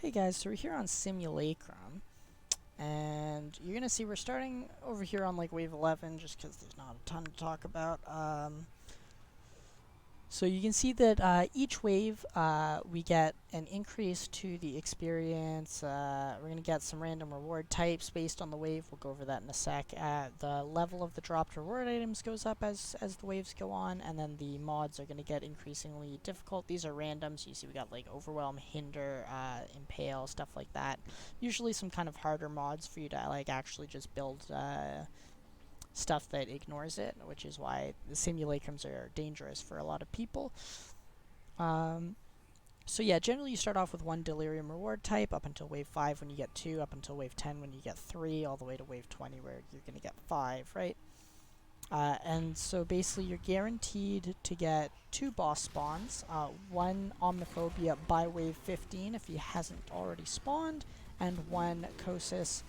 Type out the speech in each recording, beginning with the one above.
Hey guys, so we're here on Simulacrum, and you're gonna see we're starting over here on like wave 11 just because there's not a ton to talk about. So you can see that each wave we get an increase to the experience. We're going to get some random reward types based on the wave. We'll go over that in a sec. The level of the dropped reward items goes up as the waves go on, and then the mods are going to get increasingly difficult. These are random, so you see we got like Overwhelm, Hinder, Impale, stuff like that. Usually some kind of harder mods for you to like actually just build stuff that ignores it, which is why the simulacrums are dangerous for a lot of people. So yeah, generally you start off with one delirium reward type up until wave 5 when you get 2, up until wave 10 when you get 3, all the way to wave 20 where you're going to get 5, right? And so basically you're guaranteed to get 2 boss spawns, one Omniphobia by wave 15 if he hasn't already spawned, and one Kosis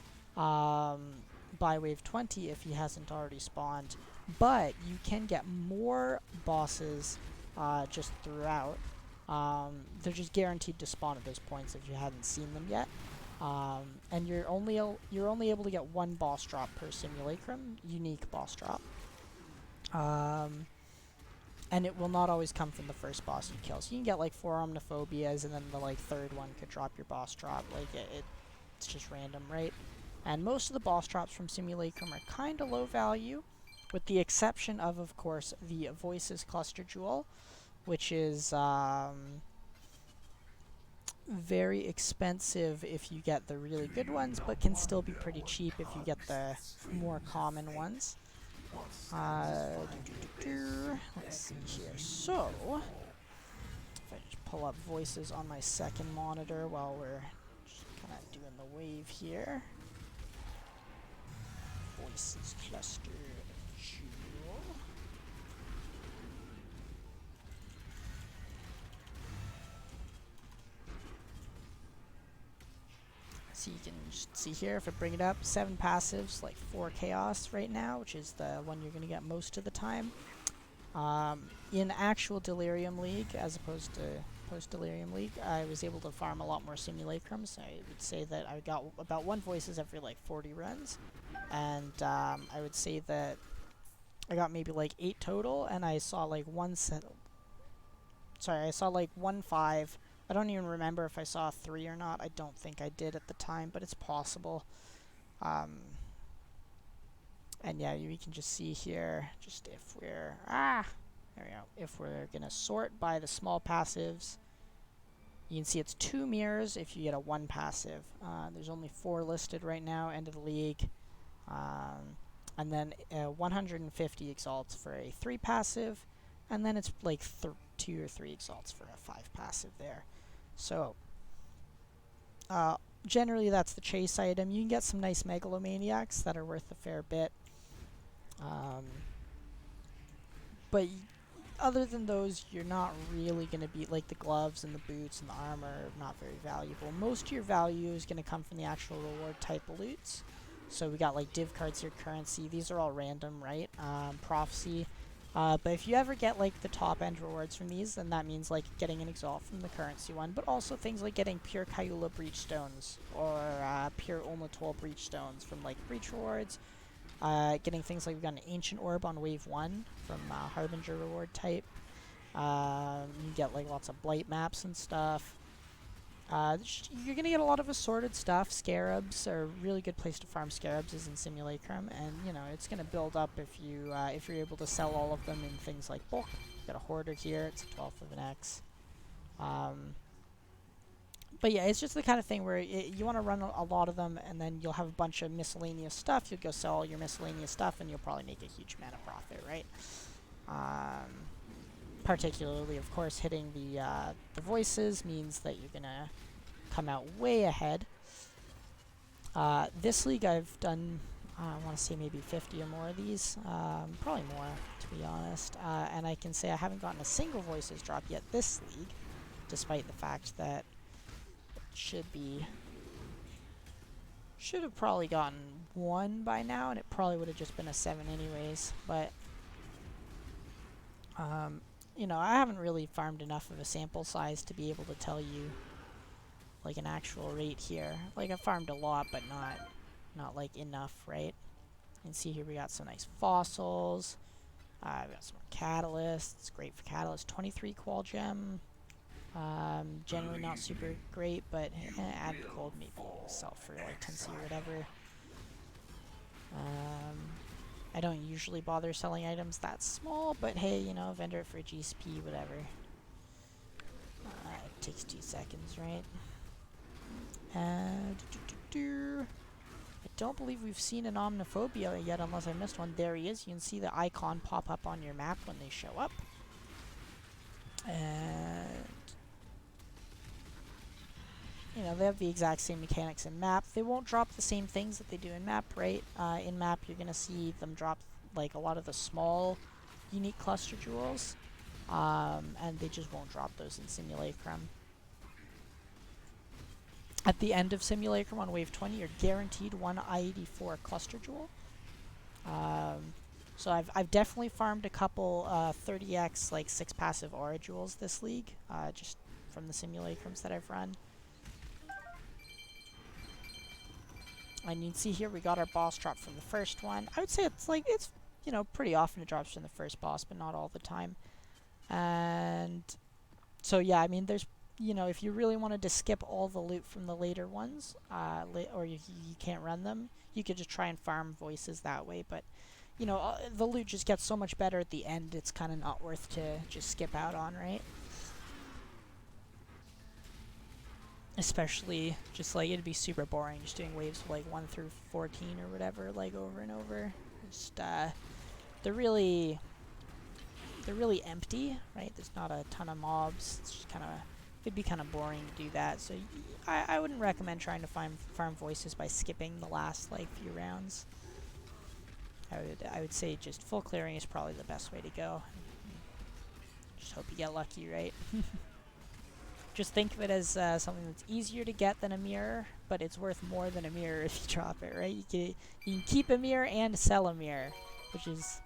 by wave 20 if he hasn't already spawned. But you can get more bosses just throughout. They're just guaranteed to spawn at those points if you haven't seen them yet. And you're only able to get one boss drop per simulacrum, unique boss drop. And it will not always come from the first boss you kill. So you can get like 4 Omniphobias, and then the like third one could drop your boss drop. Like it's just random, right? And most of the boss drops from Simulacrum are kind of low value, with the exception of course, the Voices Cluster Jewel, which is very expensive if you get the really good ones, but can still be pretty cheap if you get the more common ones. Let's see here. So, if I just pull up Voices on my second monitor while we're just kind of doing the wave here. Voices Cluster Jewel. So you can just see here, if I bring it up, 7 passives, like 4 chaos right now, which is the one you're going to get most of the time. In actual Delirium League, as opposed to post-Delirium League, I was able to farm a lot more simulacrums. I would say that I got about 1 Voices every like 40 runs. And I would say that I got maybe like 8 total, and I saw like I saw like 1 5. I don't even remember if I saw 3 or not. I don't think I did at the time, but it's possible. And yeah, we can just see here, just if we're, there we go. If we're gonna sort by the small passives, you can see it's 2 mirrors if you get a 1 passive. There's only 4 listed right now, end of the league. And then 150 exalts for a 3 passive, and then it's like 2 or 3 exalts for a 5 passive there. So, generally that's the chase item. You can get some nice megalomaniacs that are worth a fair bit. But other than those, you're not really going to be like the gloves and the boots and the armor are not very valuable. Most of your value is going to come from the actual reward type loots. So we got like div cards here, currency. These are all random, right? Prophecy. But if you ever get like the top end rewards from these, then that means like getting an exalt from the currency one, but also things like getting pure Kayula breach stones or pure Olmatol breach stones from like breach rewards. Getting things like we got an ancient orb on wave 1 from Harbinger reward type. You get like lots of blight maps and stuff. You're gonna get a lot of assorted stuff. Scarabs are a really good place to farm scarabs is in Simulacrum, and you know it's gonna build up if you're able to sell all of them in things like bulk. Got a hoarder here; it's a 12th of an X. But yeah, it's just the kind of thing where you want to run a lot of them, and then you'll have a bunch of miscellaneous stuff. You'll go sell all your miscellaneous stuff, and you'll probably make a huge amount of profit, right? Particularly, of course, hitting the voices means that you're gonna come out way ahead. This league I've done, I want to say maybe 50 or more of these, probably more to be honest, and I can say I haven't gotten a single voices drop yet this league, despite the fact that it should have probably gotten 1 by now, and it probably would have just been a 7 anyways, but you know, I haven't really farmed enough of a sample size to be able to tell you like an actual rate here. Like I farmed a lot, but not like enough, right? And see here we got some nice fossils. We got some catalysts. Great for catalyst. 23 qual gem. Generally not super great, but add gold maybe sell for like 10c or whatever. I don't usually bother selling items that small, but hey, you know, vendor it for a GSP, whatever. It takes 2 seconds, right? I don't believe we've seen an Omniphobia yet, unless I missed one. There he is. You can see the icon pop up on your map when they show up. And you know, they have the exact same mechanics in map. They won't drop the same things that they do in map, right? In map, you're gonna see them drop like a lot of the small, unique cluster jewels, and they just won't drop those in Simulacrum. At the end of Simulacrum on wave 20, you're guaranteed one I-84 cluster jewel. So I've definitely farmed a couple 30x like 6 passive aura jewels this league, just from the Simulacrums that I've run. And you can see here we got our boss drop from the first one. I would say it's you know, pretty often it drops from the first boss, but not all the time. And so yeah, I mean, there's, you know, if you really wanted to skip all the loot from the later ones, or you can't run them, you could just try and farm voices that way. But you know, the loot just gets so much better at the end, it's kind of not worth to just skip out on, right? Especially just like it'd be super boring just doing waves of like 1 through 14 or whatever, like over and over. Just they're really empty, right? There's not a ton of mobs. It's just kind of, it'd be kind of boring to do that. So I wouldn't recommend trying to farm voices by skipping the last like few rounds. I would say just full clearing is probably the best way to go. Just hope you get lucky, right? Just think of it as something that's easier to get than a mirror, but it's worth more than a mirror if you drop it, right? You can keep a mirror and sell a mirror, which is,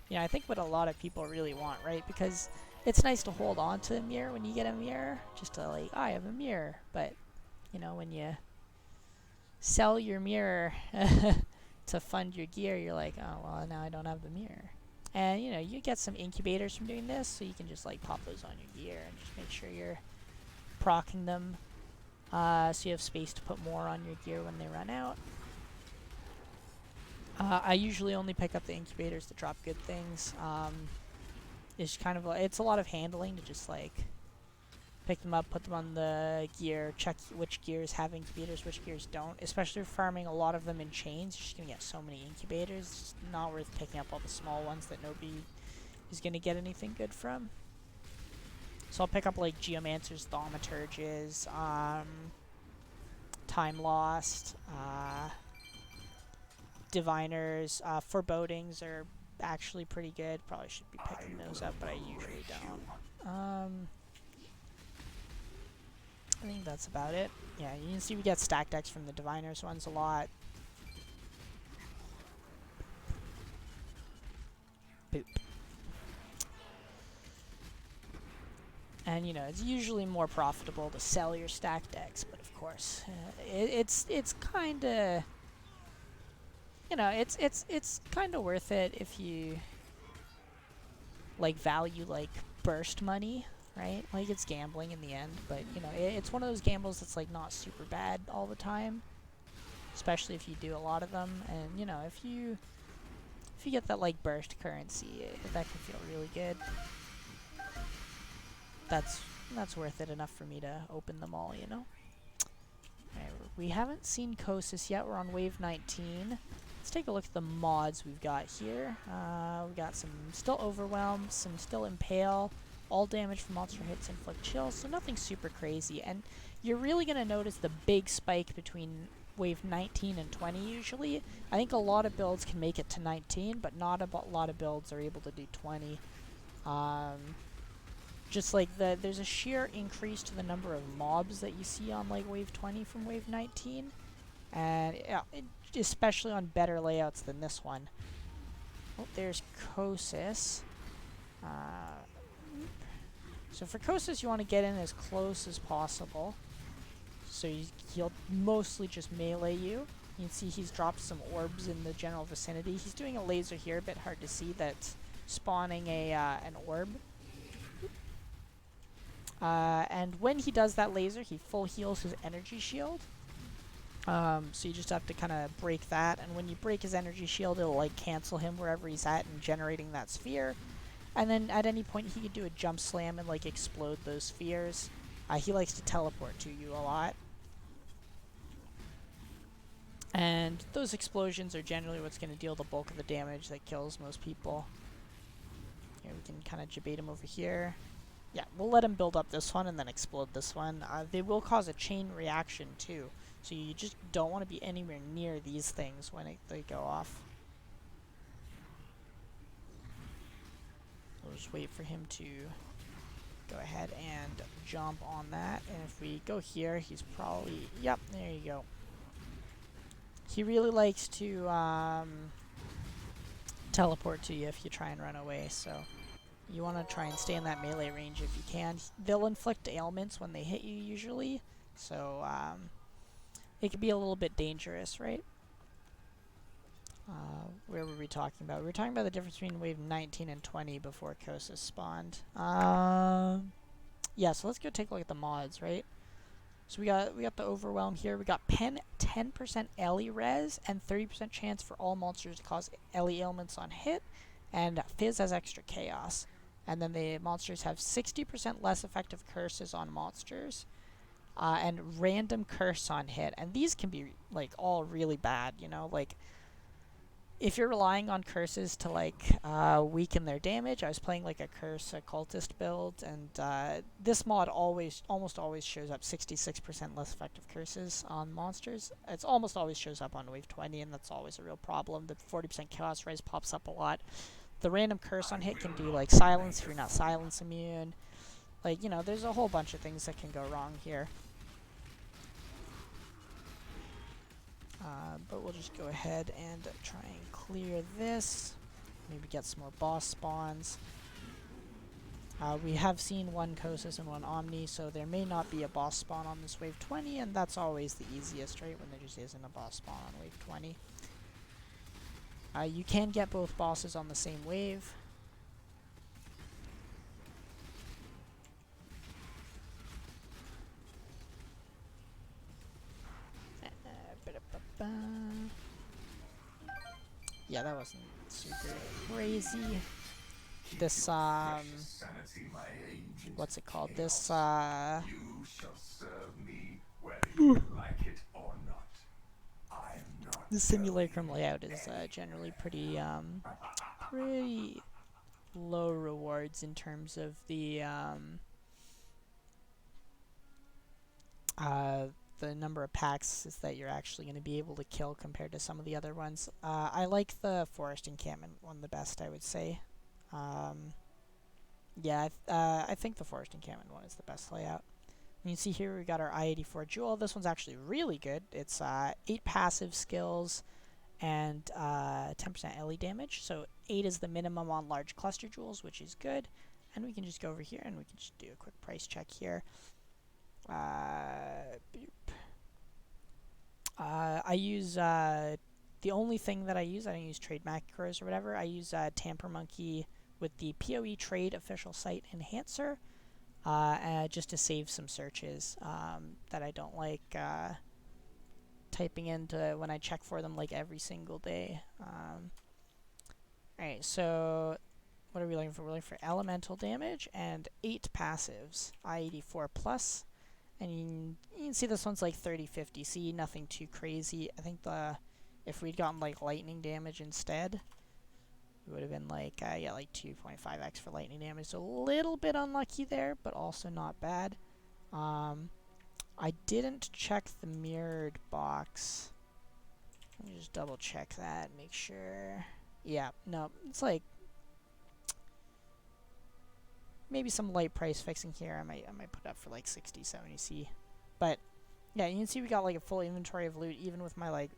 you know, I think what a lot of people really want, right? Because it's nice to hold on to a mirror when you get a mirror, just to like, oh, I have a mirror. But, you know, when you sell your mirror to fund your gear, you're like, oh, well, now I don't have the mirror. And, you know, you get some incubators from doing this, so you can just like pop those on your gear and just make sure you're procking them, so you have space to put more on your gear when they run out. I usually only pick up the incubators that drop good things. It's kind of it's a lot of handling to just like pick them up, put them on the gear, check which gears have incubators, which gears don't. Especially if farming a lot of them in chains, you're just gonna get so many incubators. It's not worth picking up all the small ones that nobody is gonna get anything good from. So I'll pick up like Geomancers, Thaumaturges, Time Lost, Diviners, Forebodings are actually pretty good. Probably should be picking those up, but I usually don't. I think that's about it. Yeah, you can see we get stack decks from the Diviners ones a lot. Boop. And you know, it's usually more profitable to sell your stack decks, but of course, it's kind of, you know, it's kind of worth it if you like value like burst money, right? Like it's gambling in the end, but you know, it's one of those gambles that's like not super bad all the time, especially if you do a lot of them. And you know, if you get that like burst currency, that can feel really good. That's worth it enough for me to open them all, you know? Alright, we haven't seen Kosis yet. We're on wave 19. Let's take a look at the mods we've got here. We got some still Overwhelm, some still Impale, all damage from monster hits, inflict chill, so nothing super crazy. And you're really going to notice the big spike between wave 19 and 20 usually. I think a lot of builds can make it to 19, but not a lot of builds are able to do 20. Just like there's a sheer increase to the number of mobs that you see on like wave 20 from wave 19, and yeah, especially on better layouts than this one. Oh, there's Kosis. So for Kosis, you want to get in as close as possible. So he'll mostly just melee you. You can see he's dropped some orbs in the general vicinity. He's doing a laser here, a bit hard to see. That's spawning an orb. And when he does that laser, he full heals his energy shield. So you just have to kind of break that. And when you break his energy shield, it'll like cancel him wherever he's at and generating that sphere. And then at any point, he can do a jump slam and like explode those spheres. He likes to teleport to you a lot. And those explosions are generally what's going to deal the bulk of the damage that kills most people. Here, we can kind of debate him over here. Yeah, we'll let him build up this one and then explode this one. They will cause a chain reaction too, so you just don't want to be anywhere near these things when they go off. We'll just wait for him to go ahead and jump on that. And if we go here, he's probably... Yep, there you go. He really likes to teleport to you if you try and run away, so you want to try and stay in that melee range if you can. They'll inflict ailments when they hit you usually, so it can be a little bit dangerous, right? Where were we talking about? We were talking about the difference between wave 19 and 20 before Kosis spawned. Yeah, so let's go take a look at the mods, right? So we got the Overwhelm here. We got 10% Ellie res and 30% chance for all monsters to cause Ellie ailments on hit, and Fizz has extra chaos. And then the monsters have 60% less effective curses on monsters, and random curse on hit. And these can be like all really bad, you know, like if you're relying on curses to like weaken their damage. I was playing like a curse occultist build, and this mod almost always shows up 66% less effective curses on monsters. It's almost always shows up on wave 20, and that's always a real problem. The 40% chaos res pops up a lot. The random curse on hit can do like silence if you're not silence immune. Like, you know, there's a whole bunch of things that can go wrong here. But we'll just go ahead and try and clear this. Maybe get some more boss spawns. We have seen one Kosis and one Omni, so there may not be a boss spawn on this wave 20, and that's always the easiest, right? When there just isn't a boss spawn on wave 20. You can get both bosses on the same wave. Yeah, that wasn't super crazy. This, what's it called? This, the Simulacrum layout is generally pretty low rewards in terms of the number of packs that you're actually going to be able to kill compared to some of the other ones. I like the Forest Encampment one the best, I would say. Yeah, I think the Forest Encampment one is the best layout. You can see here we got our I-84 Jewel. This one's actually really good. It's 8 passive skills and 10% LE damage. So 8 is the minimum on large cluster jewels, which is good. And we can just go over here and we can just do a quick price check here. I use the only thing that I don't use trade macros or whatever. I use Tamper Monkey with the POE Trade Official Site Enhancer, just to save some searches that I don't like typing into when I check for them like every single day. Alright, so what are we looking for? We're looking for elemental damage and 8 passives, I-84 plus. And you can see this one's like 30-50. See, nothing too crazy. I think if we'd gotten like lightning damage instead, it would have been like, yeah, like 2.5x for lightning damage. So a little bit unlucky there, but also not bad. I didn't check the mirrored box. Let me just double check that, make sure. Yeah, no, it's like maybe some light price fixing here. I might put up for like 60, 70C. But yeah, you can see we got like a full inventory of loot, even with my like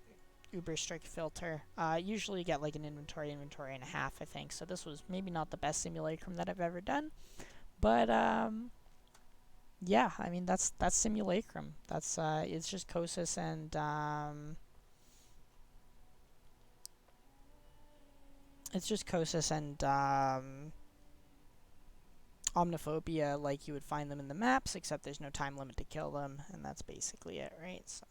uber strict filter. Usually you get like an inventory and a half, I think. So this was maybe not the best simulacrum that I've ever done, but Yeah, I mean that's Simulacrum. That's it's just Kosis and it's just Kosis and Omniphobia, like you would find them in the maps, except there's no time limit to kill them, and that's basically it, right? So